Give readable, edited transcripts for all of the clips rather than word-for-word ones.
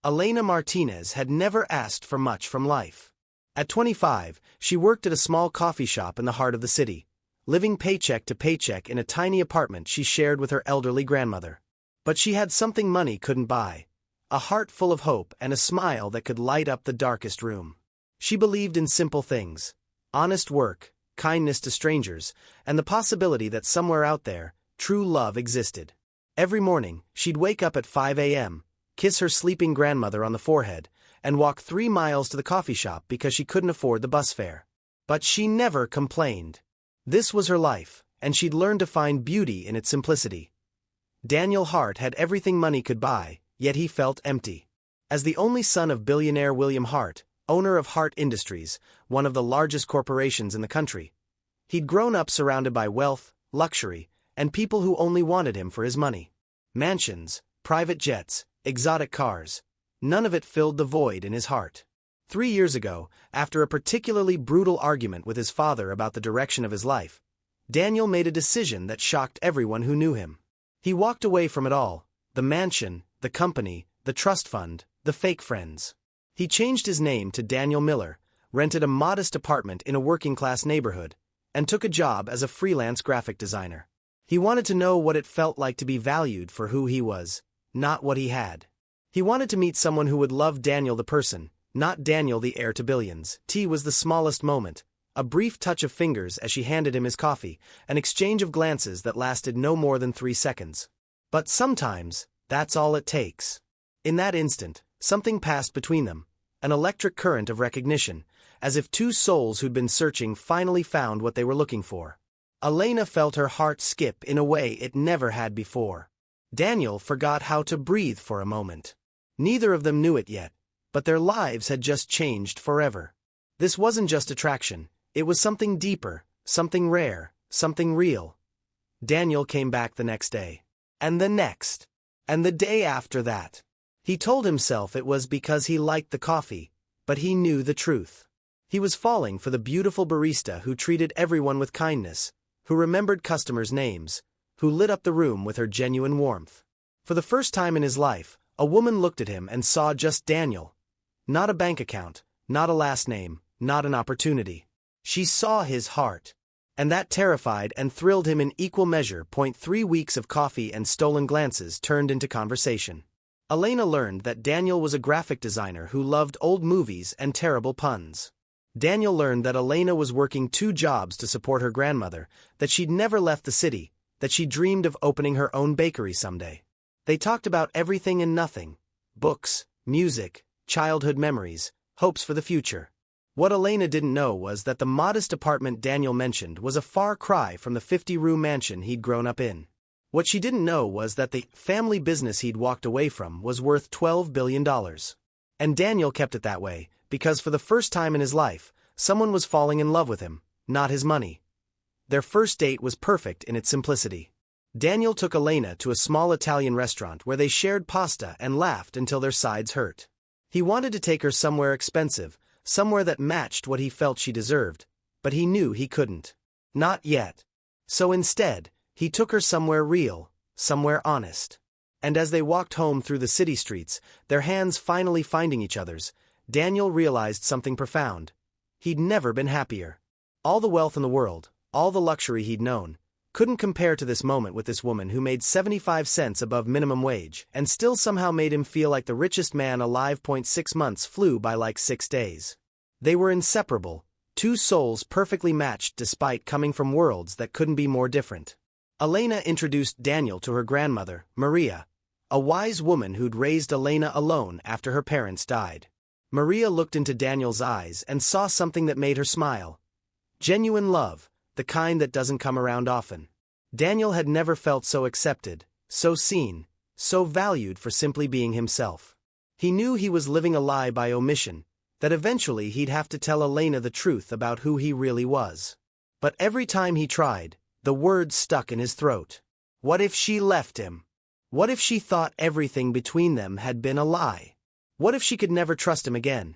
Elena Martinez had never asked for much from life. At 25, she worked at a small coffee shop in the heart of the city, living paycheck to paycheck in a tiny apartment she shared with her elderly grandmother. But she had something money couldn't buy: a heart full of hope and a smile that could light up the darkest room. She believed in simple things: honest work, kindness to strangers, and the possibility that somewhere out there, true love existed. Every morning, she'd wake up at 5 a.m., kiss her sleeping grandmother on the forehead, and walk 3 miles to the coffee shop because she couldn't afford the bus fare. But she never complained. This was her life, and she'd learned to find beauty in its simplicity. Daniel Hart had everything money could buy, yet he felt empty. As the only son of billionaire William Hart, owner of Hart Industries, one of the largest corporations in the country, he'd grown up surrounded by wealth, luxury, and people who only wanted him for his money. Mansions, private jets, exotic cars. None of it filled the void in his heart. 3 years ago, after a particularly brutal argument with his father about the direction of his life, Daniel made a decision that shocked everyone who knew him. He walked away from it all: the mansion, the company, the trust fund, the fake friends. He changed his name to Daniel Miller, rented a modest apartment in a working-class neighborhood, and took a job as a freelance graphic designer. He wanted to know what it felt like to be valued for who he was, not what he had. He wanted to meet someone who would love Daniel the person, not Daniel the heir to billions. Tea was the smallest moment: a brief touch of fingers as she handed him his coffee, an exchange of glances that lasted no more than 3 seconds. But sometimes, that's all it takes. In that instant, something passed between them, an electric current of recognition, as if two souls who'd been searching finally found what they were looking for. Elena felt her heart skip in a way it never had before. Daniel forgot how to breathe for a moment. Neither of them knew it yet, but their lives had just changed forever. This wasn't just attraction, it was something deeper, something rare, something real. Daniel came back the next day. And the next. And the day after that. He told himself it was because he liked the coffee, but he knew the truth. He was falling for the beautiful barista who treated everyone with kindness, who remembered customers' names, who lit up the room with her genuine warmth. For the first time in his life, a woman looked at him and saw just Daniel. Not a bank account, not a last name, not an opportunity. She saw his heart. And that terrified and thrilled him in equal measure. 3 weeks of coffee and stolen glances turned into conversation. Elena learned that Daniel was a graphic designer who loved old movies and terrible puns. Daniel learned that Elena was working 2 jobs to support her grandmother, that she'd never left the city, that she dreamed of opening her own bakery someday. They talked about everything and nothing: books, music, childhood memories, hopes for the future. What Elena didn't know was that the modest apartment Daniel mentioned was a far cry from the 50-room mansion he'd grown up in. What she didn't know was that the family business he'd walked away from was worth $12 billion. And Daniel kept it that way, because for the first time in his life, someone was falling in love with him, not his money. Their first date was perfect in its simplicity. Daniel took Elena to a small Italian restaurant where they shared pasta and laughed until their sides hurt. He wanted to take her somewhere expensive, somewhere that matched what he felt she deserved, but he knew he couldn't. Not yet. So instead, he took her somewhere real, somewhere honest. And as they walked home through the city streets, their hands finally finding each other's, Daniel realized something profound. He'd never been happier. All the wealth in the world, all the luxury he'd known, couldn't compare to this moment with this woman who made 75 cents above minimum wage and still somehow made him feel like the richest man alive. 6 months flew by like 6 days. They were inseparable, 2 souls perfectly matched despite coming from worlds that couldn't be more different. Elena introduced Daniel to her grandmother, Maria, a wise woman who'd raised Elena alone after her parents died. Maria looked into Daniel's eyes and saw something that made her smile. Genuine love, the kind that doesn't come around often. Daniel had never felt so accepted, so seen, so valued for simply being himself. He knew he was living a lie by omission, that eventually he'd have to tell Elena the truth about who he really was. But every time he tried, the words stuck in his throat. What if she left him? What if she thought everything between them had been a lie? What if she could never trust him again?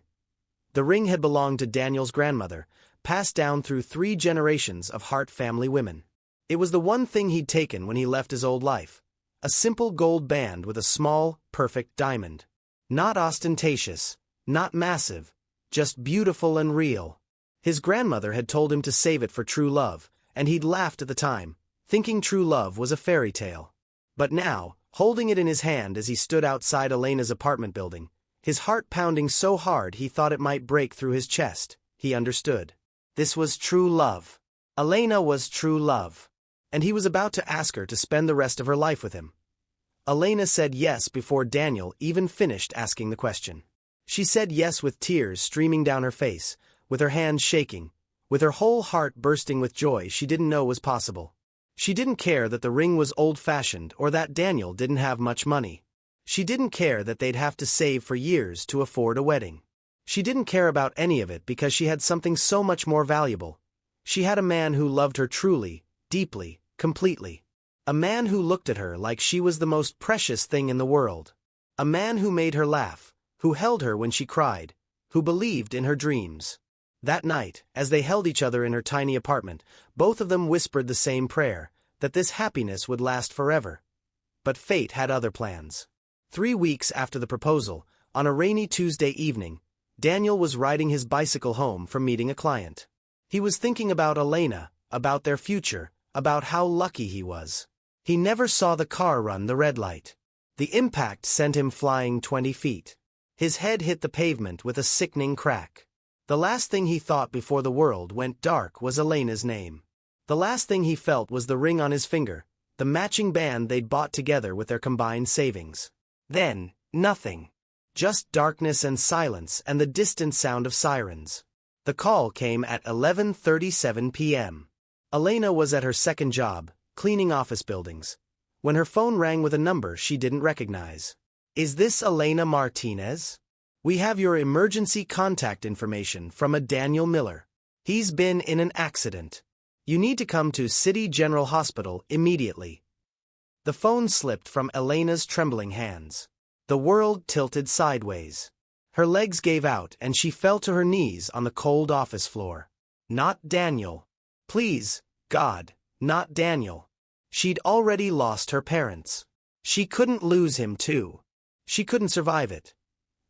The ring had belonged to Daniel's grandmother, passed down through 3 generations of Hart family women. It was the one thing he'd taken when he left his old life: a simple gold band with a small, perfect diamond. Not ostentatious, not massive, just beautiful and real. His grandmother had told him to save it for true love, and he'd laughed at the time, thinking true love was a fairy tale. But now, holding it in his hand as he stood outside Elena's apartment building, his heart pounding so hard he thought it might break through his chest, he understood. This was true love. Elena was true love. And he was about to ask her to spend the rest of her life with him. Elena said yes before Daniel even finished asking the question. She said yes with tears streaming down her face, with her hands shaking, with her whole heart bursting with joy she didn't know was possible. She didn't care that the ring was old-fashioned or that Daniel didn't have much money. She didn't care that they'd have to save for years to afford a wedding. She didn't care about any of it because she had something so much more valuable. She had a man who loved her truly, deeply, completely. A man who looked at her like she was the most precious thing in the world. A man who made her laugh, who held her when she cried, who believed in her dreams. That night, as they held each other in her tiny apartment, both of them whispered the same prayer, that this happiness would last forever. But fate had other plans. 3 weeks after the proposal, on a rainy Tuesday evening, Daniel was riding his bicycle home from meeting a client. He was thinking about Elena, about their future, about how lucky he was. He never saw the car run the red light. The impact sent him flying 20 feet. His head hit the pavement with a sickening crack. The last thing he thought before the world went dark was Elena's name. The last thing he felt was the ring on his finger, the matching band they'd bought together with their combined savings. Then, nothing. Just darkness and silence and the distant sound of sirens. The call came at 11:37 p.m. Elena was at her second job, cleaning office buildings, when her phone rang with a number she didn't recognize. "Is this Elena Martinez? We have your emergency contact information from a Daniel Miller. He's been in an accident. You need to come to City General Hospital immediately." The phone slipped from Elena's trembling hands. The world tilted sideways. Her legs gave out and she fell to her knees on the cold office floor. Not Daniel. Please, God, not Daniel. She'd already lost her parents. She couldn't lose him too. She couldn't survive it.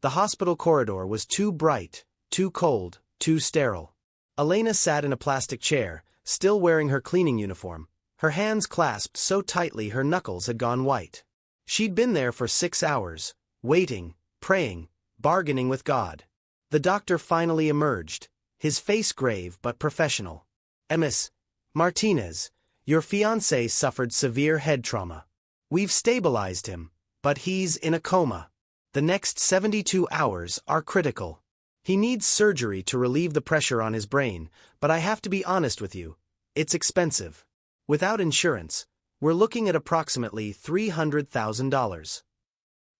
The hospital corridor was too bright, too cold, too sterile. Elena sat in a plastic chair, still wearing her cleaning uniform, her hands clasped so tightly her knuckles had gone white. She'd been there for 6 hours, waiting, praying, bargaining with God. The doctor finally emerged, his face grave but professional. "Miss Martinez, your fiancé suffered severe head trauma. We've stabilized him, but he's in a coma. The next 72 hours are critical. He needs surgery to relieve the pressure on his brain, but I have to be honest with you, it's expensive. Without insurance, we're looking at approximately $300,000.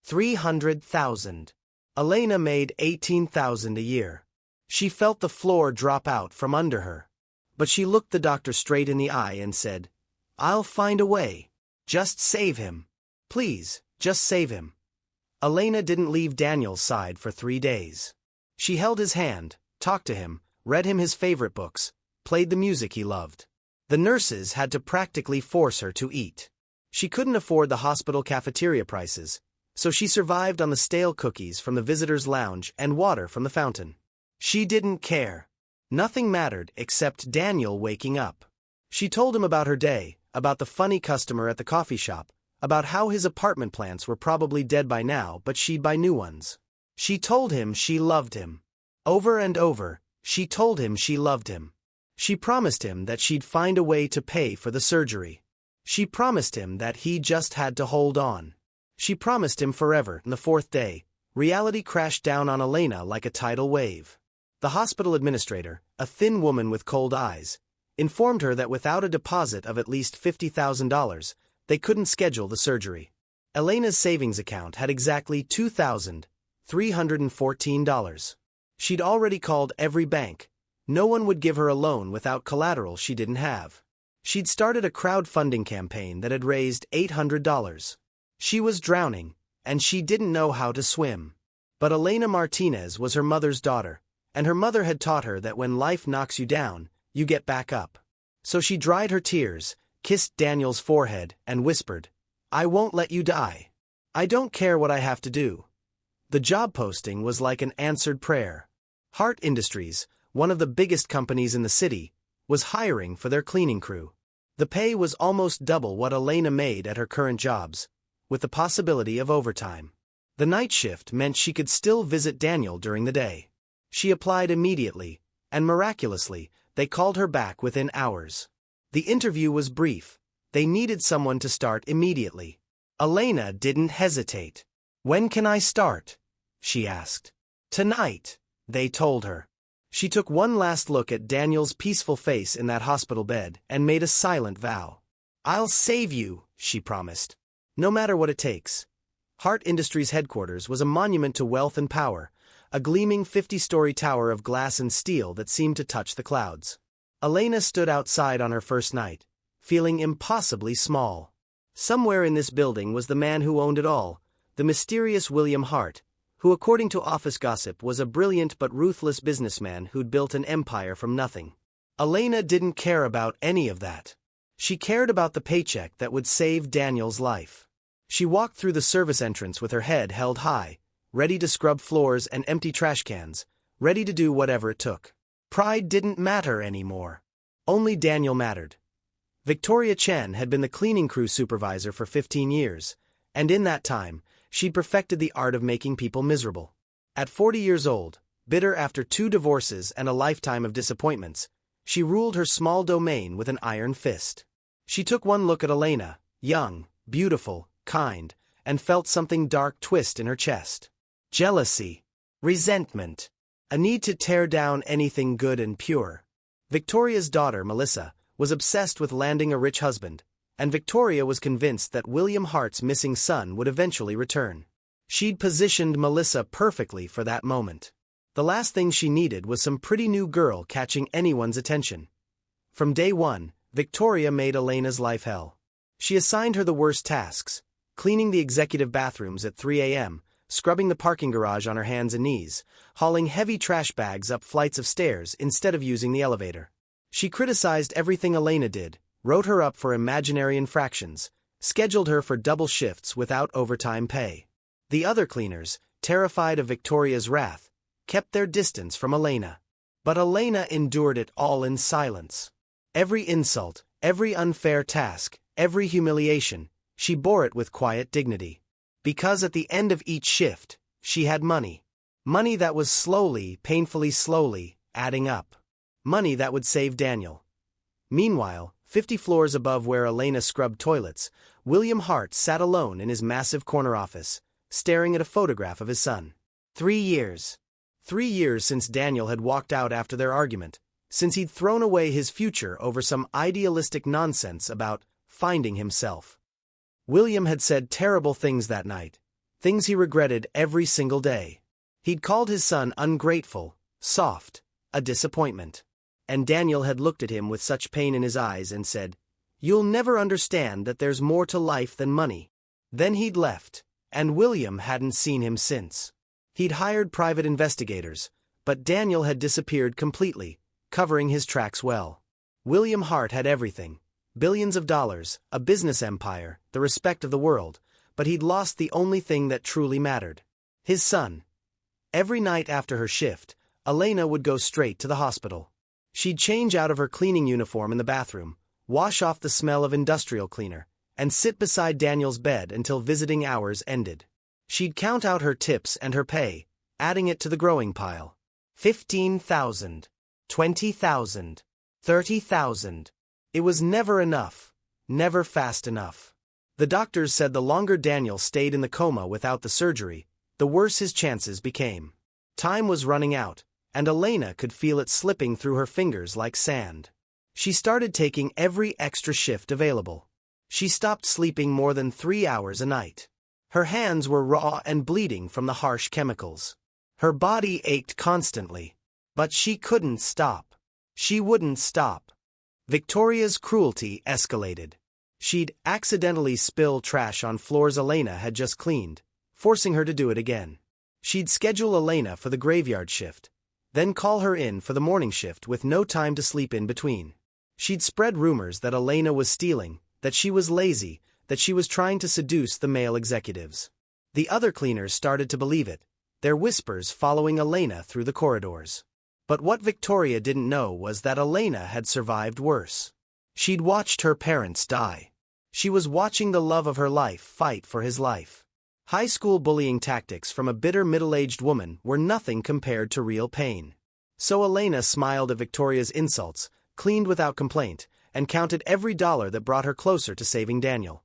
$300,000. Elena made $18,000 a year. She felt the floor drop out from under her. But she looked the doctor straight in the eye and said, "I'll find a way. Just save him. Please, just save him." Elena didn't leave Daniel's side for 3 days. She held his hand, talked to him, read him his favorite books, played the music he loved. The nurses had to practically force her to eat. She couldn't afford the hospital cafeteria prices, so she survived on the stale cookies from the visitors' lounge and water from the fountain. She didn't care. Nothing mattered except Daniel waking up. She told him about her day, about the funny customer at the coffee shop, about how his apartment plants were probably dead by now but she'd buy new ones. She told him she loved him. Over and over, she told him she loved him. She promised him that she'd find a way to pay for the surgery. She promised him that he just had to hold on. She promised him forever. On the 4th day, reality crashed down on Elena like a tidal wave. The hospital administrator, a thin woman with cold eyes, informed her that without a deposit of at least $50,000, they couldn't schedule the surgery. Elena's savings account had exactly $2,314. She'd already called every bank. No one would give her a loan without collateral she didn't have. She'd started a crowdfunding campaign that had raised $800. She was drowning, and she didn't know how to swim. But Elena Martinez was her mother's daughter, and her mother had taught her that when life knocks you down, you get back up. So she dried her tears, kissed Daniel's forehead, and whispered, "I won't let you die. I don't care what I have to do." The job posting was like an answered prayer. Hart Industries, one of the biggest companies in the city, was hiring for their cleaning crew. The pay was almost double what Elena made at her current jobs, with the possibility of overtime. The night shift meant she could still visit Daniel during the day. She applied immediately, and miraculously, they called her back within hours. The interview was brief. They needed someone to start immediately. Elena didn't hesitate. "When can I start?" she asked. "Tonight," they told her. She took one last look at Daniel's peaceful face in that hospital bed and made a silent vow. "I'll save you," she promised. No matter what it takes. Hart Industries headquarters was a monument to wealth and power, a gleaming 50-story tower of glass and steel that seemed to touch the clouds. Elena stood outside on her first night, feeling impossibly small. Somewhere in this building was the man who owned it all, the mysterious William Hart, who according to office gossip was a brilliant but ruthless businessman who'd built an empire from nothing. Elena didn't care about any of that. She cared about the paycheck that would save Daniel's life. She walked through the service entrance with her head held high, ready to scrub floors and empty trash cans, ready to do whatever it took. Pride didn't matter anymore. Only Daniel mattered. Victoria Chen had been the cleaning crew supervisor for 15 years, and in that time, she'd perfected the art of making people miserable. At 40 years old, bitter after 2 divorces and a lifetime of disappointments, she ruled her small domain with an iron fist. She took one look at Elena, young, beautiful, kind, and felt something dark twist in her chest. Jealousy, resentment, a need to tear down anything good and pure. Victoria's daughter, Melissa, was obsessed with landing a rich husband, and Victoria was convinced that William Hart's missing son would eventually return. She'd positioned Melissa perfectly for that moment. The last thing she needed was some pretty new girl catching anyone's attention. From day one, Victoria made Elena's life hell. She assigned her the worst tasks: cleaning the executive bathrooms at 3 a.m., scrubbing the parking garage on her hands and knees, hauling heavy trash bags up flights of stairs instead of using the elevator. She criticized everything Elena did, wrote her up for imaginary infractions, scheduled her for double shifts without overtime pay. The other cleaners, terrified of Victoria's wrath, kept their distance from Elena. But Elena endured it all in silence. Every insult, every unfair task, every humiliation, she bore it with quiet dignity. Because at the end of each shift, she had money. Money that was slowly, painfully slowly, adding up. Money that would save Daniel. Meanwhile, 50 floors above where Elena scrubbed toilets, William Hart sat alone in his massive corner office, staring at a photograph of his son. 3 years. 3 years since Daniel had walked out after their argument, since he'd thrown away his future over some idealistic nonsense about finding himself. William had said terrible things that night, things he regretted every single day. He'd called his son ungrateful, soft, a disappointment. And Daniel had looked at him with such pain in his eyes and said, "You'll never understand that there's more to life than money." Then he'd left, and William hadn't seen him since. He'd hired private investigators, but Daniel had disappeared completely, covering his tracks well. William Hart had everything: billions of dollars, a business empire, the respect of the world, but he'd lost the only thing that truly mattered: his son. Every night after her shift, Elena would go straight to the hospital. She'd change out of her cleaning uniform in the bathroom, wash off the smell of industrial cleaner, and sit beside Daniel's bed until visiting hours ended. She'd count out her tips and her pay, adding it to the growing pile. 15,000, 20,000, 30,000. It was never enough, never fast enough. The doctors said the longer Daniel stayed in the coma without the surgery, the worse his chances became. Time was running out, and Elena could feel it slipping through her fingers like sand. She started taking every extra shift available. She stopped sleeping more than 3 hours a night. Her hands were raw and bleeding from the harsh chemicals. Her body ached constantly. But she couldn't stop. She wouldn't stop. Victoria's cruelty escalated. She'd accidentally spill trash on floors Elena had just cleaned, forcing her to do it again. She'd schedule Elena for the graveyard shift, then call her in for the morning shift with no time to sleep in between. She'd spread rumors that Elena was stealing, that she was lazy, that she was trying to seduce the male executives. The other cleaners started to believe it, their whispers following Elena through the corridors. But what Victoria didn't know was that Elena had survived worse. She'd watched her parents die. She was watching the love of her life fight for his life. High school bullying tactics from a bitter middle-aged woman were nothing compared to real pain. So Elena smiled at Victoria's insults, cleaned without complaint, and counted every dollar that brought her closer to saving Daniel.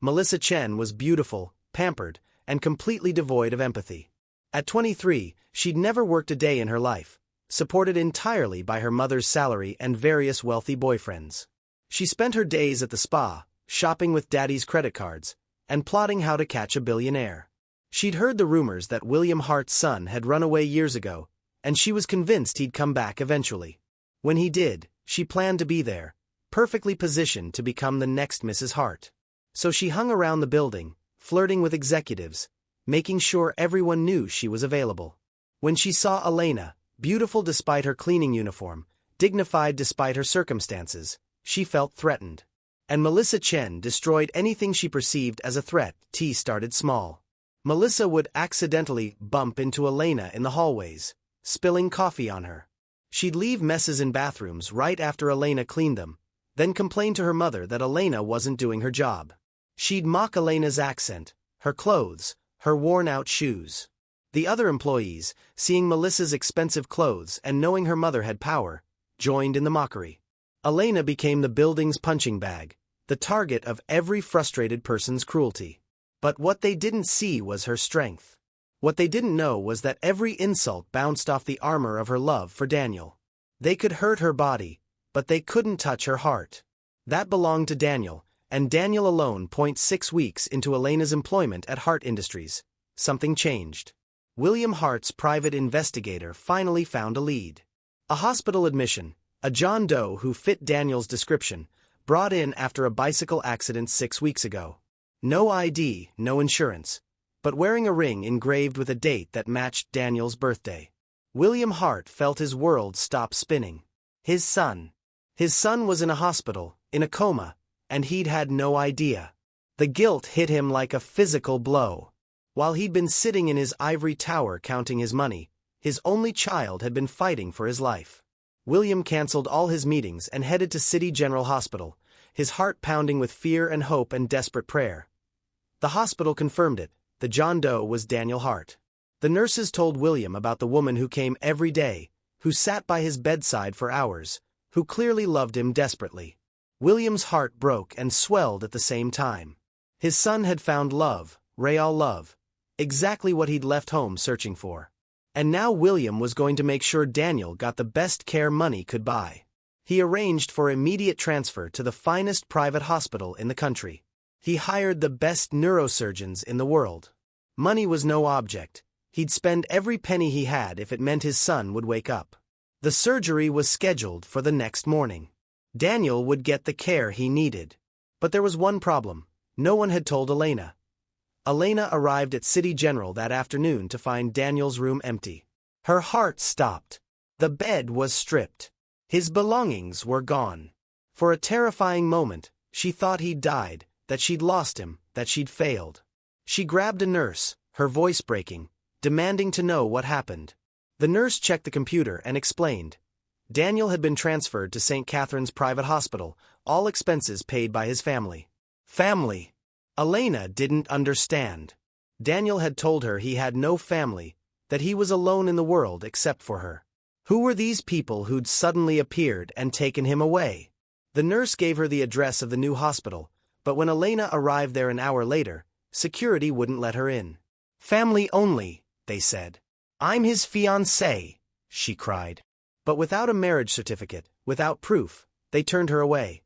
Melissa Chen was beautiful, pampered, and completely devoid of empathy. At 23, she'd never worked a day in her life, supported entirely by her mother's salary and various wealthy boyfriends. She spent her days at the spa, shopping with daddy's credit cards, and plotting how to catch a billionaire. She'd heard the rumors that William Hart's son had run away years ago, and she was convinced he'd come back eventually. When he did, she planned to be there, perfectly positioned to become the next Mrs. Hart. So she hung around the building, flirting with executives, making sure everyone knew she was available. When she saw Elena, beautiful despite her cleaning uniform, dignified despite her circumstances, she felt threatened. And Melissa Chen destroyed anything she perceived as a threat. T started small. Melissa would accidentally bump into Elena in the hallways, spilling coffee on her. She'd leave messes in bathrooms right after Elena cleaned them, then complain to her mother that Elena wasn't doing her job. She'd mock Elena's accent, her clothes, her worn-out shoes. The other employees, seeing Melissa's expensive clothes and knowing her mother had power, joined in the mockery. Elena became the building's punching bag, the target of every frustrated person's cruelty. But what they didn't see was her strength. What they didn't know was that every insult bounced off the armor of her love for Daniel. They could hurt her body, but they couldn't touch her heart. That belonged to Daniel, and Daniel alone. 6 weeks into Elena's employment at Hart Industries, something changed. William Hart's private investigator finally found a lead. A hospital admission, a John Doe who fit Daniel's description, brought in after a bicycle accident 6 weeks ago. No ID, no insurance, but wearing a ring engraved with a date that matched Daniel's birthday. William Hart felt his world stop spinning. His son was in a hospital, in a coma, and he'd had no idea. The guilt hit him like a physical blow. While he'd been sitting in his ivory tower counting his money, his only child had been fighting for his life. William canceled all his meetings and headed to City General Hospital, his heart pounding with fear and hope and desperate prayer. The hospital confirmed it. The John Doe was Daniel Hart. The nurses told William about the woman who came every day, who sat by his bedside for hours, who clearly loved him desperately. William's heart broke and swelled at the same time. His son had found love, real love, exactly what he'd left home searching for. And now William was going to make sure Daniel got the best care money could buy. He arranged for immediate transfer to the finest private hospital in the country. He hired the best neurosurgeons in the world. Money was no object. He'd spend every penny he had if it meant his son would wake up. The surgery was scheduled for the next morning. Daniel would get the care he needed. But there was one problem. No one had told Elena. Elena arrived at City General that afternoon to find Daniel's room empty. Her heart stopped. The bed was stripped. His belongings were gone. For a terrifying moment, she thought he'd died, that she'd lost him, that she'd failed. She grabbed a nurse, her voice breaking, demanding to know what happened. The nurse checked the computer and explained. Daniel had been transferred to St. Catherine's private hospital, all expenses paid by his family. Family! Elena didn't understand. Daniel had told her he had no family, that he was alone in the world except for her. Who were these people who'd suddenly appeared and taken him away? The nurse gave her the address of the new hospital, but when Elena arrived there an hour later, security wouldn't let her in. Family only, they said. I'm his fiancée, she cried. But without a marriage certificate, without proof, they turned her away.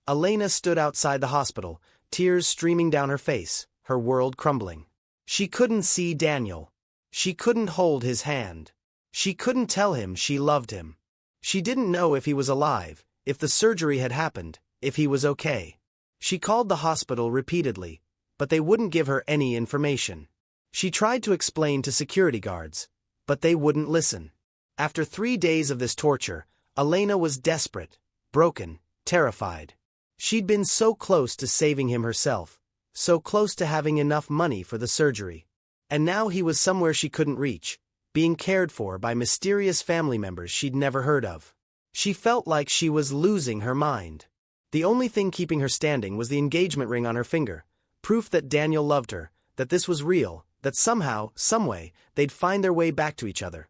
Elena stood outside the hospital, tears streaming down her face, her world crumbling. She couldn't see Daniel. She couldn't hold his hand. She couldn't tell him she loved him. She didn't know if he was alive, if the surgery had happened, if he was okay. She called the hospital repeatedly, but they wouldn't give her any information. She tried to explain to security guards, but they wouldn't listen. After 3 days of this torture, Elena was desperate, broken, terrified. She'd been so close to saving him herself, so close to having enough money for the surgery. And now he was somewhere she couldn't reach, being cared for by mysterious family members she'd never heard of. She felt like she was losing her mind. The only thing keeping her standing was the engagement ring on her finger, proof that Daniel loved her, that this was real, that somehow, someway, they'd find their way back to each other.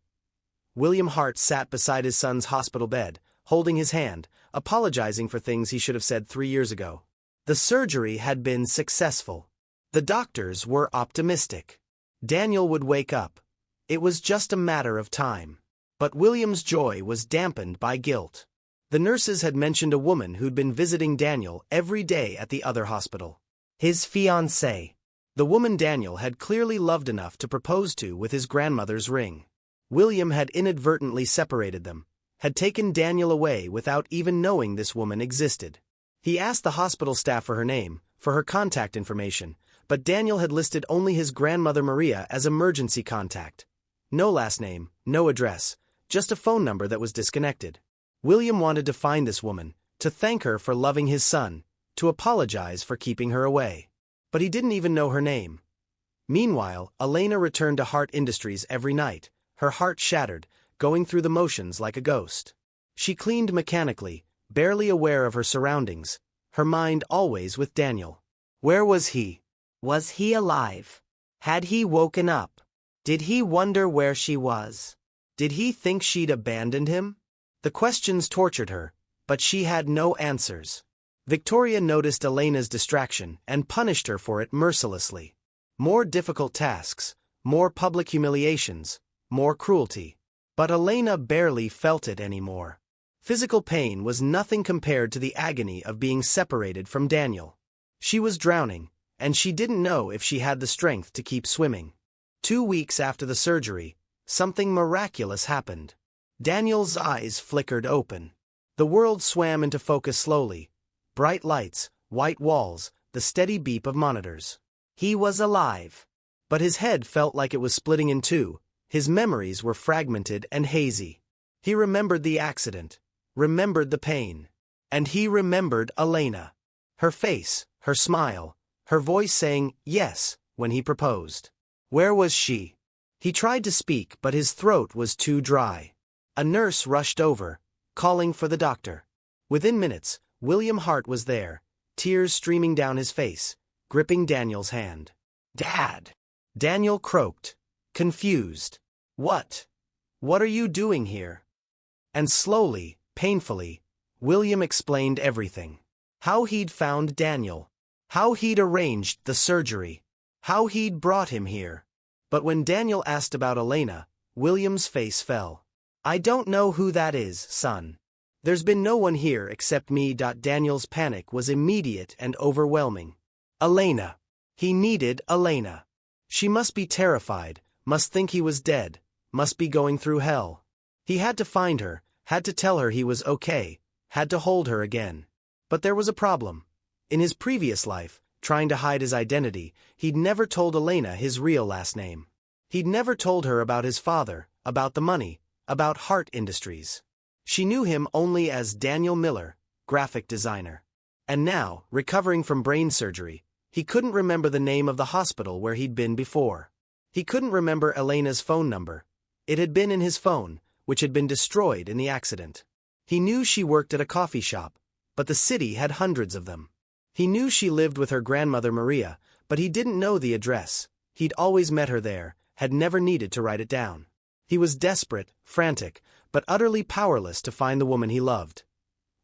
William Hart sat beside his son's hospital bed, holding his hand, apologizing for things he should have said 3 years ago. The surgery had been successful. The doctors were optimistic. Daniel would wake up. It was just a matter of time. But William's joy was dampened by guilt. The nurses had mentioned a woman who'd been visiting Daniel every day at the other hospital. His fiancée. The woman Daniel had clearly loved enough to propose to with his grandmother's ring. William had inadvertently separated them, had taken Daniel away without even knowing this woman existed. He asked the hospital staff for her name, for her contact information, but Daniel had listed only his grandmother Maria as emergency contact. No last name, no address, just a phone number that was disconnected. William wanted to find this woman, to thank her for loving his son, to apologize for keeping her away. But he didn't even know her name. Meanwhile, Elena returned to Hart Industries every night, her heart shattered, going through the motions like a ghost. She cleaned mechanically, barely aware of her surroundings, her mind always with Daniel. Where was he? Was he alive? Had he woken up? Did he wonder where she was? Did he think she'd abandoned him? The questions tortured her, but she had no answers. Victoria noticed Elena's distraction and punished her for it mercilessly. More difficult tasks, more public humiliations, more cruelty. But Elena barely felt it anymore. Physical pain was nothing compared to the agony of being separated from Daniel. She was drowning, and she didn't know if she had the strength to keep swimming. 2 weeks after the surgery, something miraculous happened. Daniel's eyes flickered open. The world swam into focus slowly. Bright lights, white walls, the steady beep of monitors. He was alive. But his head felt like it was splitting in two. His memories were fragmented and hazy. He remembered the accident, remembered the pain. And he remembered Elena. Her face, her smile, her voice saying yes when he proposed. Where was she? He tried to speak, but his throat was too dry. A nurse rushed over, calling for the doctor. Within minutes, William Hart was there, tears streaming down his face, gripping Daniel's hand. "Dad!" Daniel croaked, confused. What are you doing here?" And slowly, painfully, William explained everything. How he'd found Daniel. How he'd arranged the surgery. How he'd brought him here. But when Daniel asked about Elena, William's face fell. "I don't know who that is, son. There's been no one here except me." Daniel's panic was immediate and overwhelming. Elena. He needed Elena. She must be terrified, must think he was dead, must be going through hell. He had to find her, had to tell her he was okay, had to hold her again. But there was a problem. In his previous life, trying to hide his identity, he'd never told Elena his real last name. He'd never told her about his father, about the money, about Hart Industries. She knew him only as Daniel Miller, graphic designer. And now, recovering from brain surgery, he couldn't remember the name of the hospital where he'd been before. He couldn't remember Elena's phone number. It had been in his phone, which had been destroyed in the accident. He knew she worked at a coffee shop, but the city had hundreds of them. He knew she lived with her grandmother Maria, but he didn't know the address. He'd always met her there, had never needed to write it down. He was desperate, frantic, but utterly powerless to find the woman he loved.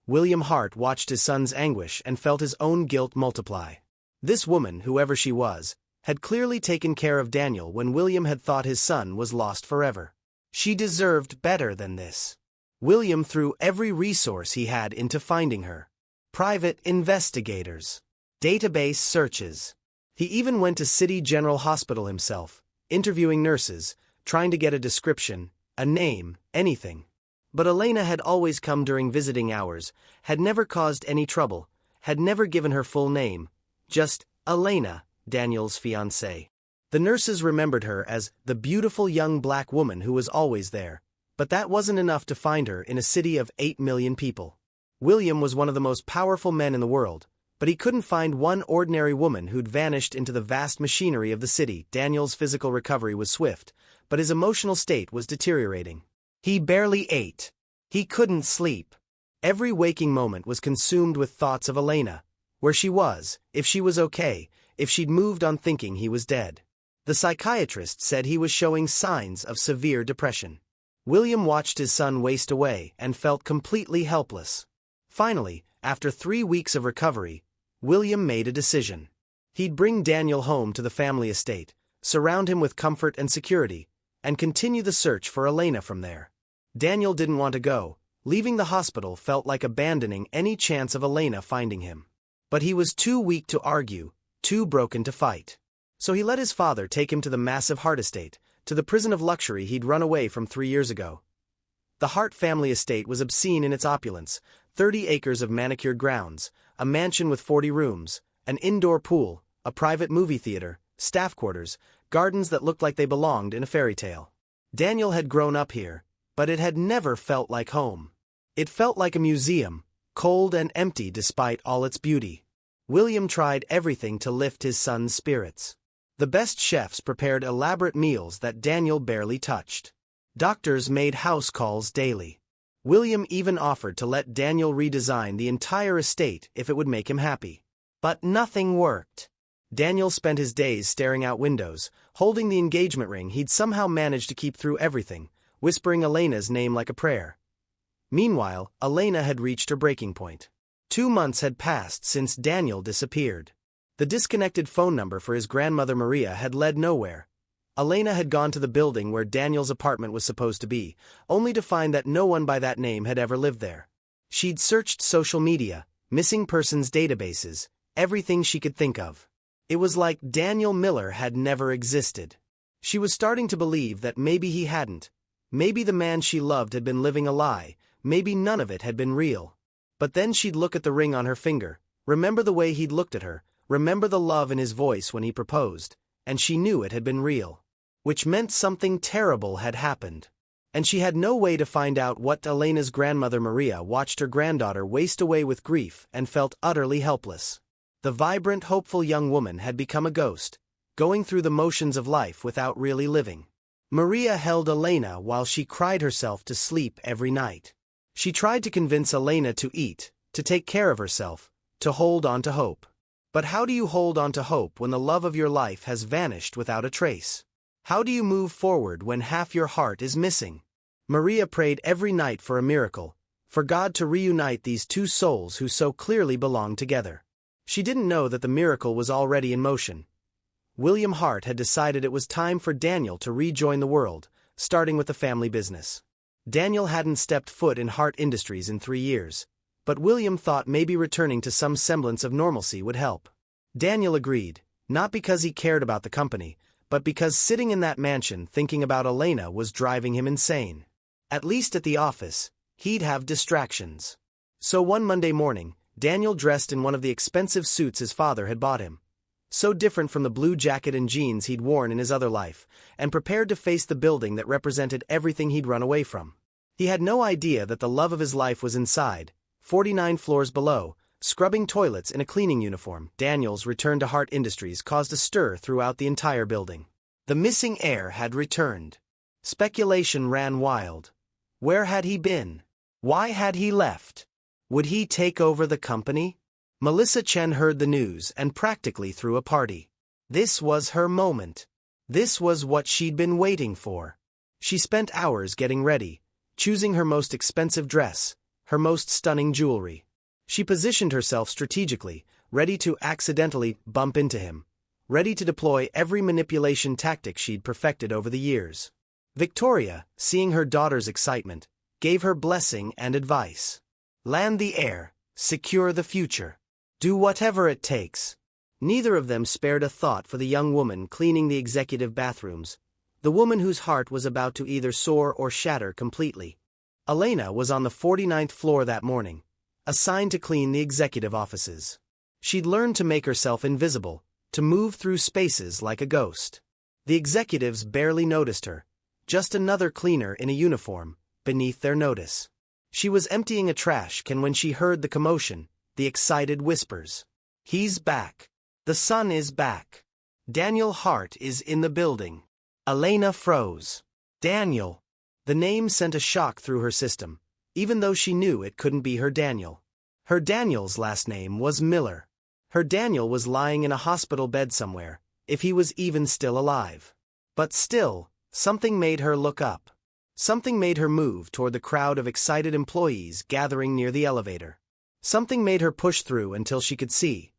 William Hart watched his son's anguish and felt his own guilt multiply. This woman, whoever she was, had clearly taken care of Daniel when William had thought his son was lost forever. She deserved better than this. William threw every resource he had into finding her. Private investigators. Database searches. He even went to City General Hospital himself, interviewing nurses, trying to get a description, a name, anything. But Elena had always come during visiting hours, had never caused any trouble, had never given her full name, just Elena, Daniel's fiancée. The nurses remembered her as the beautiful young black woman who was always there, but that wasn't enough to find her in a city of 8 million people. William was one of the most powerful men in the world, But he couldn't find one ordinary woman who'd vanished into the vast machinery of the city. Daniel's physical recovery was swift, but his emotional state was deteriorating. He barely ate. He couldn't sleep. Every waking moment was consumed with thoughts of Elena, where she was, if she was okay, if she'd moved on, thinking he was dead. The psychiatrist said he was showing signs of severe depression. William watched his son waste away and felt completely helpless. Finally, after 3 weeks of recovery, William made a decision. He'd bring Daniel home to the family estate, surround him with comfort and security, and continue the search for Elena from there. Daniel didn't want to go. Leaving the hospital felt like abandoning any chance of Elena finding him. But he was too weak to argue, too broken to fight. So he let his father take him to the massive Hart estate, to the prison of luxury he'd run away from 3 years ago. The Hart family estate was obscene in its opulence: 30 acres of manicured grounds, a mansion with 40 rooms, an indoor pool, a private movie theater, staff quarters, gardens that looked like they belonged in a fairy tale. Daniel had grown up here, but it had never felt like home. It felt like a museum, cold and empty despite all its beauty. William tried everything to lift his son's spirits. The best chefs prepared elaborate meals that Daniel barely touched. Doctors made house calls daily. William even offered to let Daniel redesign the entire estate if it would make him happy. But nothing worked. Daniel spent his days staring out windows, holding the engagement ring he'd somehow managed to keep through everything, whispering Elena's name like a prayer. Meanwhile, Elena had reached her breaking point. 2 months had passed since Daniel disappeared. The disconnected phone number for his grandmother Maria had led nowhere. Elena had gone to the building where Daniel's apartment was supposed to be, only to find that no one by that name had ever lived there. She'd searched social media, missing persons databases, everything she could think of. It was like Daniel Miller had never existed. She was starting to believe that maybe he hadn't. Maybe the man she loved had been living a lie, maybe none of it had been real. But then she'd look at the ring on her finger, remember the way he'd looked at her, remember the love in his voice when he proposed, and she knew it had been real. Which meant something terrible had happened. And she had no way to find out what. Elena's grandmother Maria watched her granddaughter waste away with grief and felt utterly helpless. The vibrant, hopeful young woman had become a ghost, going through the motions of life without really living. Maria held Elena while she cried herself to sleep every night. She tried to convince Elena to eat, to take care of herself, to hold on to hope. But how do you hold on to hope when the love of your life has vanished without a trace? How do you move forward when half your heart is missing? Maria prayed every night for a miracle, for God to reunite these two souls who so clearly belonged together. She didn't know that the miracle was already in motion. William Hart had decided it was time for Daniel to rejoin the world, starting with the family business. Daniel hadn't stepped foot in Hart Industries in 3 years, but William thought maybe returning to some semblance of normalcy would help. Daniel agreed, not because he cared about the company, but because sitting in that mansion thinking about Elena was driving him insane. At least at the office, he'd have distractions. So one Monday morning, Daniel dressed in one of the expensive suits his father had bought him. So different from the blue jacket and jeans he'd worn in his other life, and prepared to face the building that represented everything he'd run away from. He had no idea that the love of his life was inside, 49 floors below, scrubbing toilets in a cleaning uniform. Daniel's return to Hart Industries caused a stir throughout the entire building. The missing heir had returned. Speculation ran wild. Where had he been? Why had he left? Would he take over the company? Melissa Chen heard the news and practically threw a party. This was her moment. This was what she'd been waiting for. She spent hours getting ready, choosing her most expensive dress, her most stunning jewelry. She positioned herself strategically, ready to accidentally bump into him, ready to deploy every manipulation tactic she'd perfected over the years. Victoria, seeing her daughter's excitement, gave her blessing and advice. Land the heir, secure the future. Do whatever it takes. Neither of them spared a thought for the young woman cleaning the executive bathrooms, the woman whose heart was about to either soar or shatter completely. Elena was on the 49th floor that morning, assigned to clean the executive offices. She'd learned to make herself invisible, to move through spaces like a ghost. The executives barely noticed her, just another cleaner in a uniform, beneath their notice. She was emptying a trash can when she heard the commotion, the excited whispers. He's back. The sun is back. Daniel Hart is in the building. Elena froze. Daniel. The name sent a shock through her system, even though she knew it couldn't be her Daniel. Her Daniel's last name was Miller. Her Daniel was lying in a hospital bed somewhere, if he was even still alive. But still, something made her look up. Something made her move toward the crowd of excited employees gathering near the elevator. Something made her push through until she could see.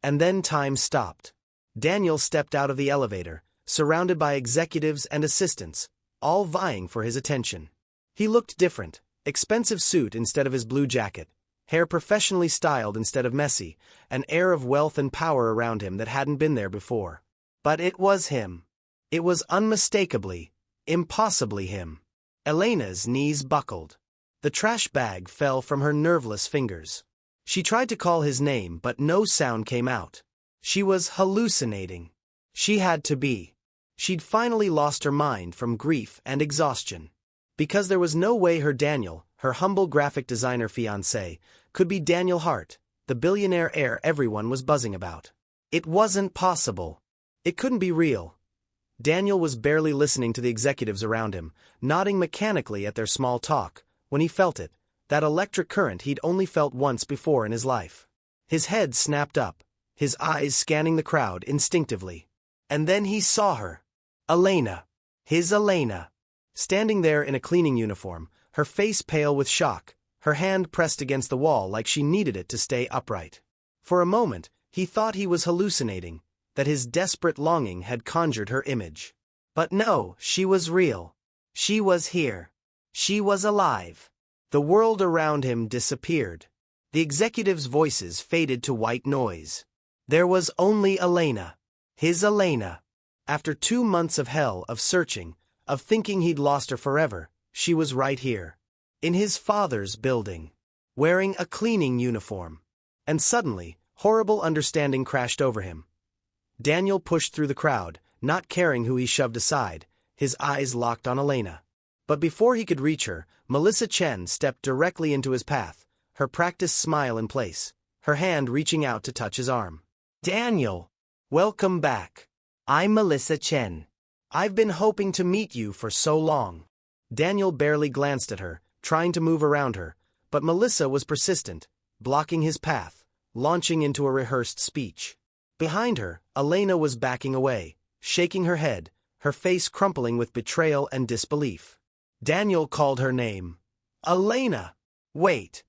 And then time stopped. Daniel stepped out of the elevator, surrounded by executives and assistants, all vying for his attention. He looked different, expensive suit instead of his blue jacket, hair professionally styled instead of messy, an air of wealth and power around him that hadn't been there before. But it was him. It was unmistakably, impossibly him. Elena's knees buckled. The trash bag fell from her nerveless fingers. She tried to call his name, but no sound came out. She was hallucinating. She had to be. She'd finally lost her mind from grief and exhaustion. Because there was no way her Daniel, her humble graphic designer fiancé, could be Daniel Hart, the billionaire heir everyone was buzzing about. It wasn't possible. It couldn't be real. Daniel was barely listening to the executives around him, nodding mechanically at their small talk, when he felt it, that electric current he'd only felt once before in his life. His head snapped up, his eyes scanning the crowd instinctively. And then he saw her. Elena. His Elena. Standing there in a cleaning uniform, her face pale with shock, her hand pressed against the wall like she needed it to stay upright. For a moment, he thought he was hallucinating, that his desperate longing had conjured her image. But no, she was real. She was here. She was alive. The world around him disappeared. The executives' voices faded to white noise. There was only Elena. His Elena. After 2 months of hell, of searching, of thinking he'd lost her forever, she was right here. In his father's building. Wearing a cleaning uniform. And suddenly, horrible understanding crashed over him. Daniel pushed through the crowd, not caring who he shoved aside, his eyes locked on Elena. But before he could reach her, Melissa Chen stepped directly into his path, her practiced smile in place, her hand reaching out to touch his arm. Daniel! Welcome back. I'm Melissa Chen. I've been hoping to meet you for so long. Daniel barely glanced at her, trying to move around her, but Melissa was persistent, blocking his path, launching into a rehearsed speech. Behind her, Elena was backing away, shaking her head, her face crumpling with betrayal and disbelief. Daniel called her name. Elena! Wait!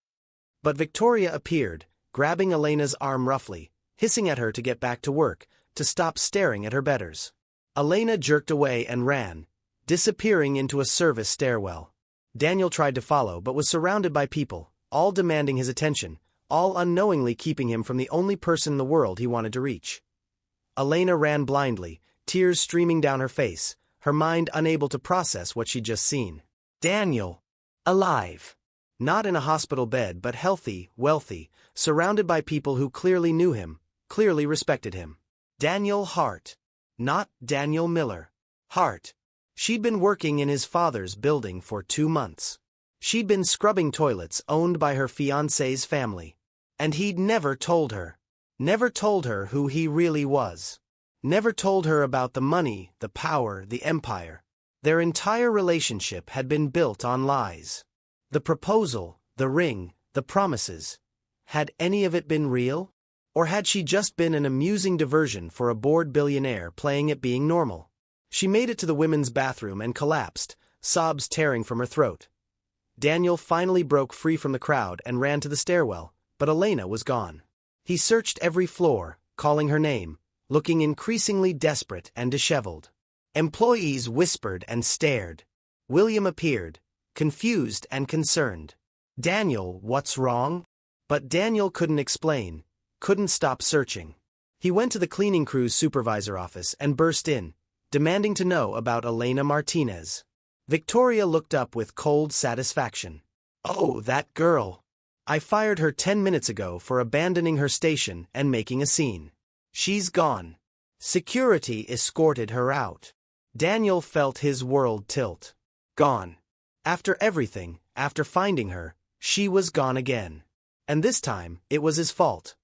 But Victoria appeared, grabbing Elena's arm roughly, hissing at her to get back to work, to stop staring at her betters. Elena jerked away and ran, disappearing into a service stairwell. Daniel tried to follow but was surrounded by people, all demanding his attention, all unknowingly keeping him from the only person in the world he wanted to reach. Elena ran blindly, tears streaming down her face, her mind unable to process what she'd just seen. Daniel. Alive. Not in a hospital bed but healthy, wealthy, surrounded by people who clearly knew him, clearly respected him. Daniel Hart. Not Daniel Miller. Hart. She'd been working in his father's building for 2 months. She'd been scrubbing toilets owned by her fiancé's family. And he'd never told her. Never told her who he really was. Never told her about the money, the power, the empire. Their entire relationship had been built on lies. The proposal, the ring, the promises. Had any of it been real? Or had she just been an amusing diversion for a bored billionaire playing at being normal? She made it to the women's bathroom and collapsed, sobs tearing from her throat. Daniel finally broke free from the crowd and ran to the stairwell, but Elena was gone. He searched every floor, calling her name, looking increasingly desperate and disheveled. Employees whispered and stared. William appeared, confused and concerned. Daniel, what's wrong? But Daniel couldn't explain, couldn't stop searching. He went to the cleaning crew's supervisor office and burst in, demanding to know about Elena Martinez. Victoria looked up with cold satisfaction. Oh, that girl. I fired her 10 minutes ago for abandoning her station and making a scene. She's gone. Security escorted her out. Daniel felt his world tilt. Gone. After everything, after finding her, she was gone again. And this time, it was his fault.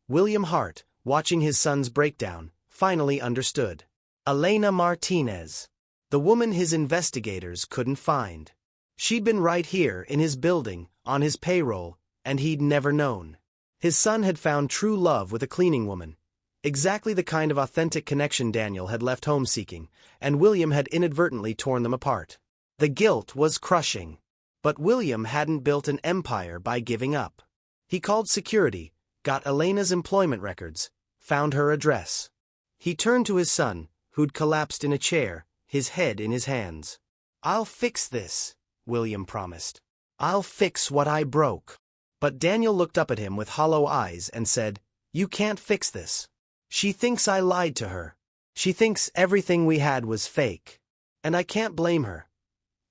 William Hart, watching his son's breakdown, finally understood. Elena Martinez. The woman his investigators couldn't find. She'd been right here in his building, on his payroll, and he'd never known. His son had found true love with a cleaning woman. Exactly the kind of authentic connection Daniel had left home seeking, and William had inadvertently torn them apart. The guilt was crushing. But William hadn't built an empire by giving up. He called security, got Elena's employment records, found her address. He turned to his son, who'd collapsed in a chair, his head in his hands. "I'll fix this," William promised. "I'll fix what I broke." But Daniel looked up at him with hollow eyes and said, "You can't fix this. She thinks I lied to her. She thinks everything we had was fake. And I can't blame her.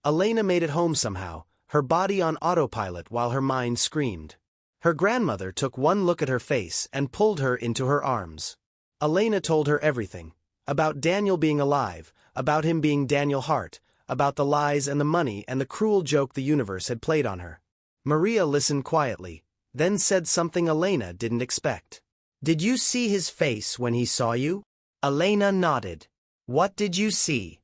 Elena made it home somehow, her body on autopilot while her mind screamed. Her grandmother took one look at her face and pulled her into her arms. Elena told her everything. About Daniel being alive, about him being Daniel Hart, about the lies and the money and the cruel joke the universe had played on her. Maria listened quietly, then said something Elena didn't expect. "Did you see his face when he saw you?" Elena nodded. "What did you see?"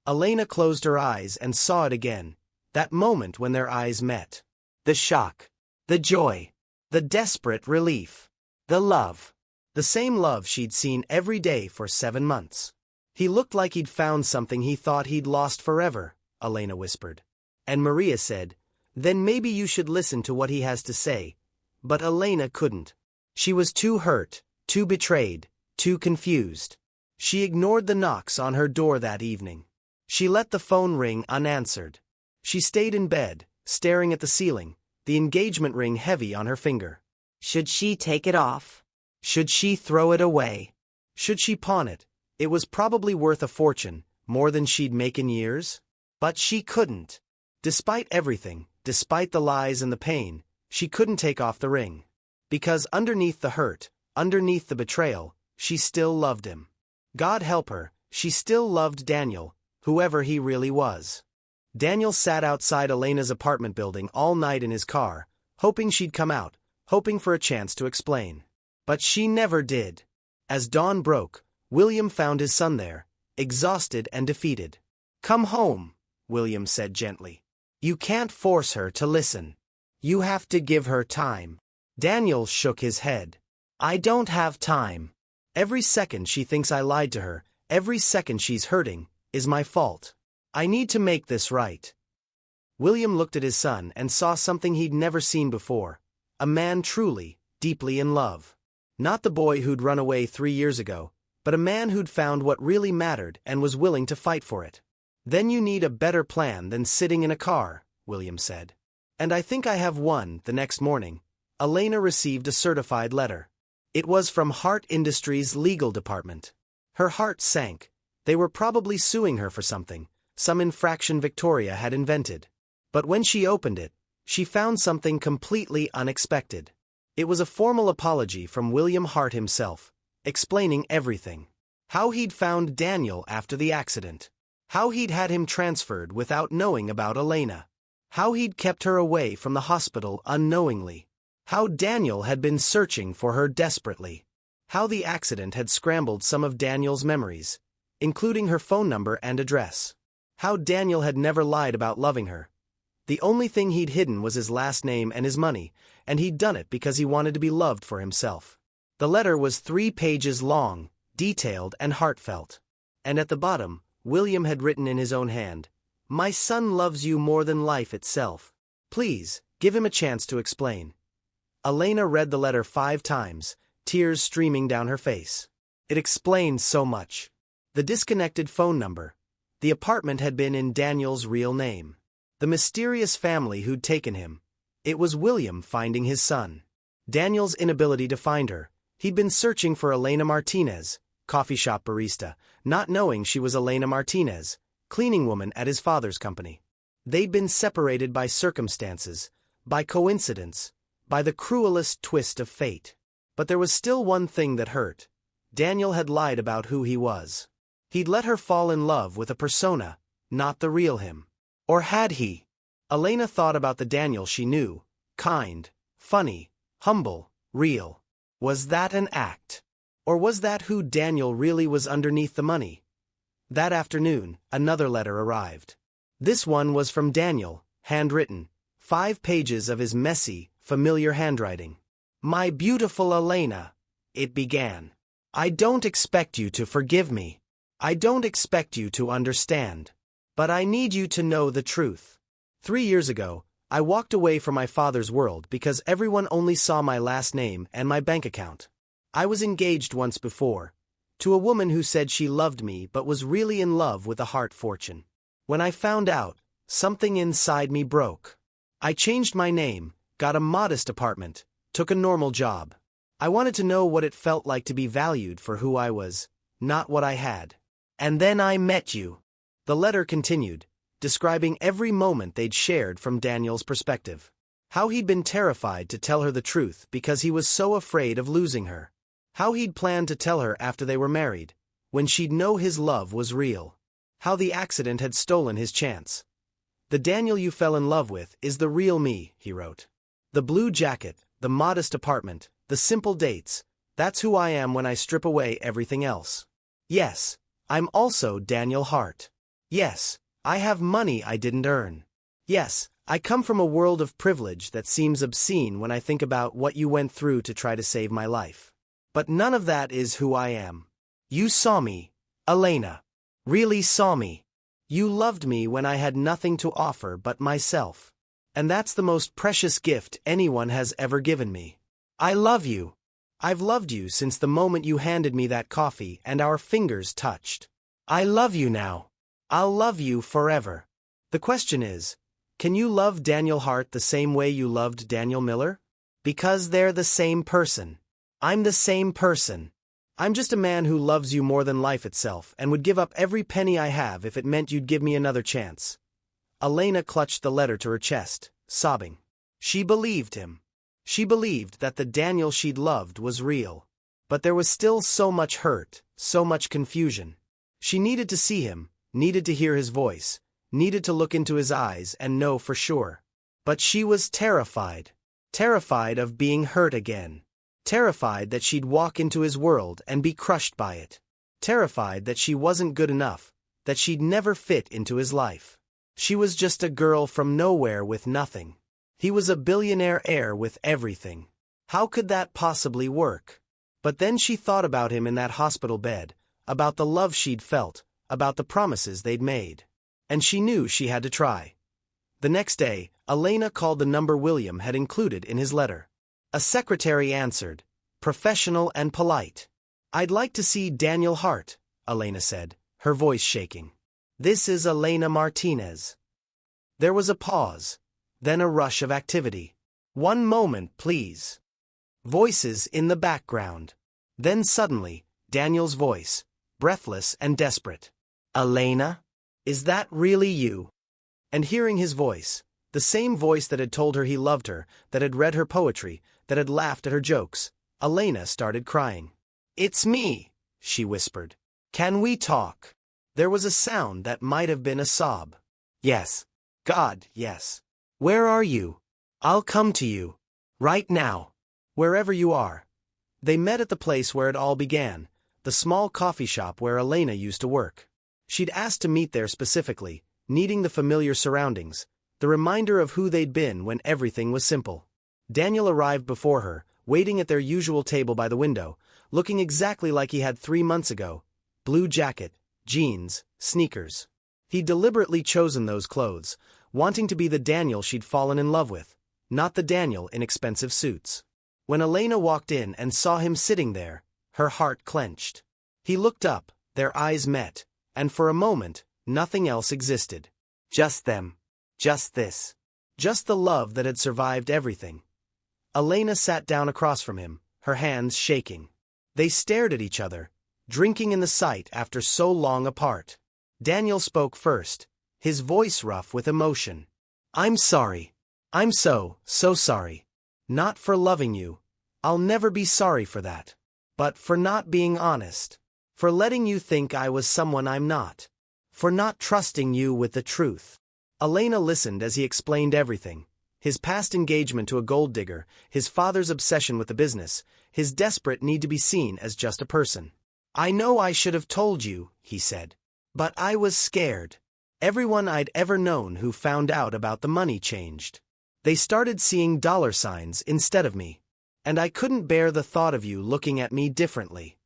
Elena closed her eyes and saw it again. That moment when their eyes met. The shock. The joy. The desperate relief. The love. The same love she'd seen every day for 7 months. "He looked like he'd found something he thought he'd lost forever," Elena whispered. And Maria said, "Then maybe you should listen to what he has to say." But Elena couldn't. She was too hurt, too betrayed, too confused. She ignored the knocks on her door that evening. She let the phone ring unanswered. She stayed in bed, staring at the ceiling, the engagement ring heavy on her finger. Should she take it off? Should she throw it away? Should she pawn it? It was probably worth a fortune, more than she'd make in years. But she couldn't. Despite everything, despite the lies and the pain, she couldn't take off the ring. Because underneath the hurt, underneath the betrayal, she still loved him. God help her, she still loved Daniel, whoever he really was. Daniel sat outside Elena's apartment building all night in his car, hoping she'd come out, hoping for a chance to explain. But she never did. As dawn broke, William found his son there, exhausted and defeated. "Come home," William said gently. "You can't force her to listen. You have to give her time." Daniel shook his head. "I don't have time. Every second she thinks I lied to her, every second she's hurting, is my fault. I need to make this right." William looked at his son and saw something he'd never seen before. A man truly, deeply in love. Not the boy who'd run away 3 years ago, but a man who'd found what really mattered and was willing to fight for it. "Then you need a better plan than sitting in a car," William said. "And I think I have one." The next morning, Elena received a certified letter. It was from Hart Industries' legal department. Her heart sank. They were probably suing her for something, some infraction Victoria had invented. But when she opened it, she found something completely unexpected. It was a formal apology from William Hart himself, explaining everything. How he'd found Daniel after the accident. How he'd had him transferred without knowing about Elena. How he'd kept her away from the hospital unknowingly. How Daniel had been searching for her desperately. How the accident had scrambled some of Daniel's memories, including her phone number and address. How Daniel had never lied about loving her. The only thing he'd hidden was his last name and his money, and he'd done it because he wanted to be loved for himself. The letter was 3 pages long, detailed and heartfelt. And at the bottom, William had written in his own hand, "My son loves you more than life itself. Please, give him a chance to explain." Elena read the letter 5 times, tears streaming down her face. It explained so much. The disconnected phone number. The apartment had been in Daniel's real name. The mysterious family who'd taken him. It was William finding his son. Daniel's inability to find her. He'd been searching for Elena Martinez, coffee shop barista, not knowing she was Elena Martinez, cleaning woman at his father's company. They'd been separated by circumstances, by coincidence, by the cruelest twist of fate. But there was still one thing that hurt. Daniel had lied about who he was. He'd let her fall in love with a persona, not the real him. Or had he? Elena thought about the Daniel she knew, kind, funny, humble, real. Was that an act? Or was that who Daniel really was underneath the money? That afternoon, another letter arrived. This one was from Daniel, handwritten, 5 pages of his messy, familiar handwriting. "My beautiful Elena," it began. "I don't expect you to forgive me. I don't expect you to understand. But I need you to know the truth. 3 years ago, I walked away from my father's world because everyone only saw my last name and my bank account. I was engaged once before, to a woman who said she loved me but was really in love with a Hart fortune. When I found out, something inside me broke. I changed my name, got a modest apartment, took a normal job. I wanted to know what it felt like to be valued for who I was, not what I had. And then I met you." The letter continued, describing every moment they'd shared from Daniel's perspective. How he'd been terrified to tell her the truth because he was so afraid of losing her. How he'd planned to tell her after they were married, when she'd know his love was real. How the accident had stolen his chance. "The Daniel you fell in love with is the real me," he wrote. "The blue jacket, the modest apartment, the simple dates, that's who I am when I strip away everything else. Yes, I'm also Daniel Hart. Yes, I have money I didn't earn. Yes, I come from a world of privilege that seems obscene when I think about what you went through to try to save my life. But none of that is who I am. You saw me, Elena. Really saw me. You loved me when I had nothing to offer but myself. And that's the most precious gift anyone has ever given me. I love you. I've loved you since the moment you handed me that coffee and our fingers touched. I love you now. I'll love you forever." The question is, can you love Daniel Hart the same way you loved Daniel Miller? Because they're the same person. I'm the same person. I'm just a man who loves you more than life itself and would give up every penny I have if it meant you'd give me another chance. Elena clutched the letter to her chest, sobbing. She believed him. She believed that the Daniel she'd loved was real. But there was still so much hurt, so much confusion. She needed to see him, needed to hear his voice, needed to look into his eyes and know for sure. But she was terrified. Terrified of being hurt again. Terrified that she'd walk into his world and be crushed by it. Terrified that she wasn't good enough, that she'd never fit into his life. She was just a girl from nowhere with nothing. He was a billionaire heir with everything. How could that possibly work? But then she thought about him in that hospital bed, about the love she'd felt, about the promises they'd made. And she knew she had to try. The next day, Elena called the number William had included in his letter. A secretary answered, professional and polite. "I'd like to see Daniel Hart," Elena said, her voice shaking. "This is Elena Martinez." There was a pause, then a rush of activity. "One moment, please." Voices in the background. Then suddenly, Daniel's voice, breathless and desperate. "Elena? Is that really you?" And hearing his voice, the same voice that had told her he loved her, that had read her poetry, that had laughed at her jokes, Elena started crying. "It's me," she whispered. "Can we talk?" There was a sound that might have been a sob. "Yes. God, yes. Where are you? I'll come to you. Right now. Wherever you are." They met at the place where it all began, the small coffee shop where Elena used to work. She'd asked to meet there specifically, needing the familiar surroundings, the reminder of who they'd been when everything was simple. Daniel arrived before her, waiting at their usual table by the window, looking exactly like he had 3 months ago. Blue jacket, jeans, sneakers. He'd deliberately chosen those clothes, wanting to be the Daniel she'd fallen in love with, not the Daniel in expensive suits. When Elena walked in and saw him sitting there, her heart clenched. He looked up, their eyes met, and for a moment, nothing else existed. Just them. Just this. Just the love that had survived everything. Elena sat down across from him, her hands shaking. They stared at each other, drinking in the sight after so long apart. Daniel spoke first, his voice rough with emotion. "I'm sorry. I'm so sorry. Not for loving you. I'll never be sorry for that. But for not being honest. For letting you think I was someone I'm not. For not trusting you with the truth." Elena listened as he explained everything. His past engagement to a gold digger, his father's obsession with the business, his desperate need to be seen as just a person. "I know I should have told you," he said. "But I was scared." Everyone I'd ever known who found out about the money changed. They started seeing dollar signs instead of me. And I couldn't bear the thought of you looking at me differently.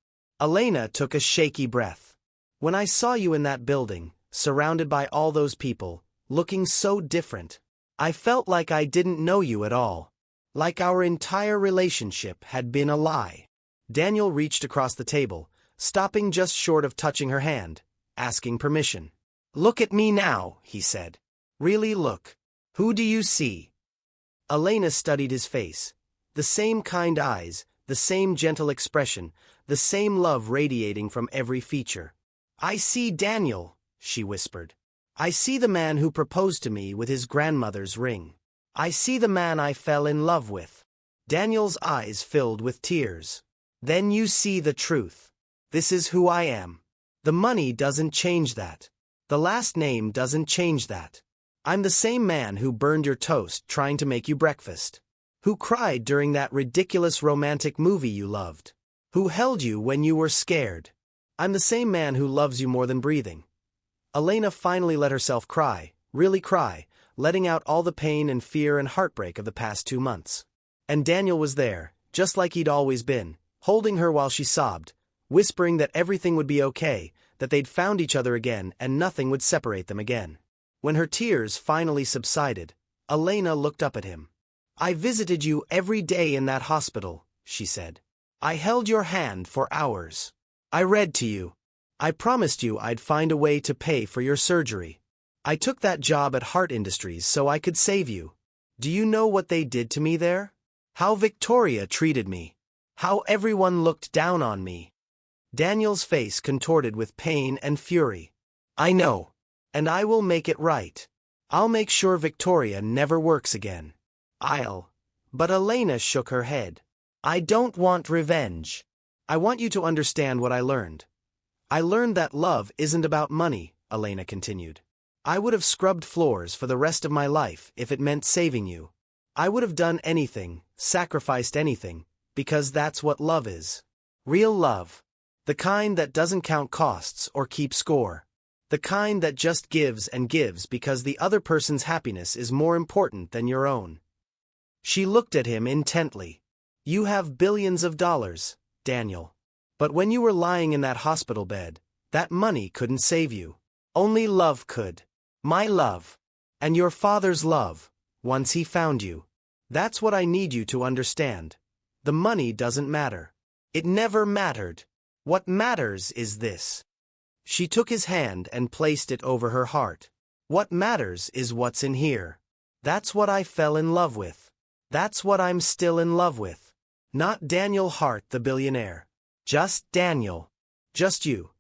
Elena took a shaky breath. "When I saw you in that building, surrounded by all those people, looking so different, I felt like I didn't know you at all. Like our entire relationship had been a lie." Daniel reached across the table, stopping just short of touching her hand, asking permission. "Look at me now," he said. "Really look. Who do you see?" Elena studied his face. The same kind eyes, the same gentle expression, the same love radiating from every feature. "I see Daniel," she whispered. "I see the man who proposed to me with his grandmother's ring. I see the man I fell in love with." Daniel's eyes filled with tears. "Then you see the truth. This is who I am. The money doesn't change that. The last name doesn't change that. I'm the same man who burned your toast trying to make you breakfast. Who cried during that ridiculous romantic movie you loved. Who held you when you were scared. I'm the same man who loves you more than breathing." Elena finally let herself cry, really cry, letting out all the pain and fear and heartbreak of the past 2 months. And Daniel was there, just like he'd always been, holding her while she sobbed, whispering that everything would be okay, that they'd found each other again and nothing would separate them again. When her tears finally subsided, Elena looked up at him. "I visited you every day in that hospital," she said. "I held your hand for hours. I read to you. I promised you I'd find a way to pay for your surgery. I took that job at Hart Industries so I could save you. Do you know what they did to me there? How Victoria treated me. How everyone looked down on me." Daniel's face contorted with pain and fury. "I know. And I will make it right. I'll make sure Victoria never works again. But Elena shook her head. "I don't want revenge. I want you to understand what I learned. I learned that love isn't about money," Elena continued. "I would have scrubbed floors for the rest of my life if it meant saving you. I would have done anything, sacrificed anything, because that's what love is. Real love. The kind that doesn't count costs or keep score. The kind that just gives and gives because the other person's happiness is more important than your own." She looked at him intently. "You have billions of dollars, Daniel. But when you were lying in that hospital bed, that money couldn't save you. Only love could. My love. And your father's love, once he found you. That's what I need you to understand. The money doesn't matter. It never mattered. What matters is this." She took his hand and placed it over her heart. "What matters is what's in here. That's what I fell in love with. That's what I'm still in love with. Not Daniel Hart the billionaire. Just Daniel. Just you."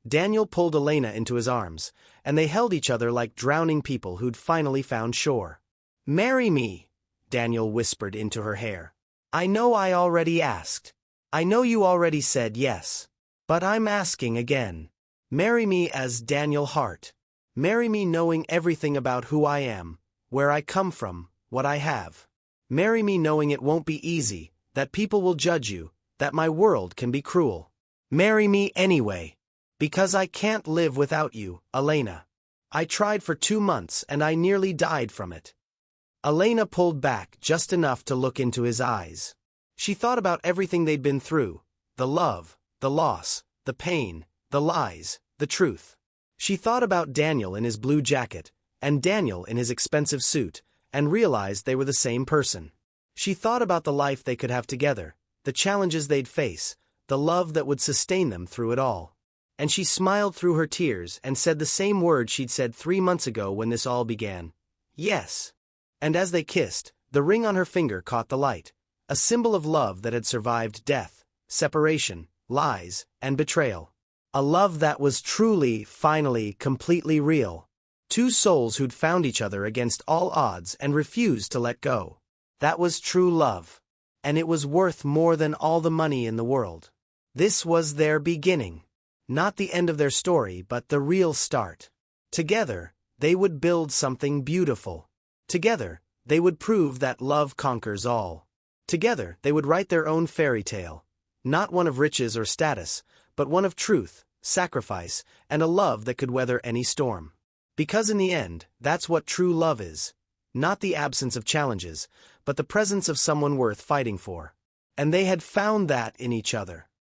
Daniel pulled Elena into his arms, and they held each other like drowning people who'd finally found shore. "Marry me," Daniel whispered into her hair. "I know I already asked. I know you already said yes. But I'm asking again. Marry me as Daniel Hart. Marry me knowing everything about who I am, where I come from, what I have. Marry me knowing it won't be easy, that people will judge you, that my world can be cruel. Marry me anyway. Because I can't live without you, Elena. I tried for 2 months and I nearly died from it." Elena pulled back just enough to look into his eyes. She thought about everything they'd been through, the love, the loss, the pain, the lies, the truth. She thought about Daniel in his blue jacket, and Daniel in his expensive suit, and realized they were the same person. She thought about the life they could have together, the challenges they'd face, the love that would sustain them through it all. And she smiled through her tears and said the same words she'd said 3 months ago when this all began. Yes. And as they kissed, the ring on her finger caught the light, a symbol of love that had survived death, separation, lies, and betrayal. A love that was truly, finally, completely real. 2 souls who'd found each other against all odds and refused to let go. That was true love. And it was worth more than all the money in the world. This was their beginning. Not the end of their story, but the real start. Together, they would build something beautiful. Together, They would prove that love conquers all. Together, they would write their own fairy tale. Not one of riches or status, but one of truth, sacrifice, and a love that could weather any storm. Because in the end, that's what true love is. Not the absence of challenges, but the presence of someone worth fighting for. And they had found that in each other.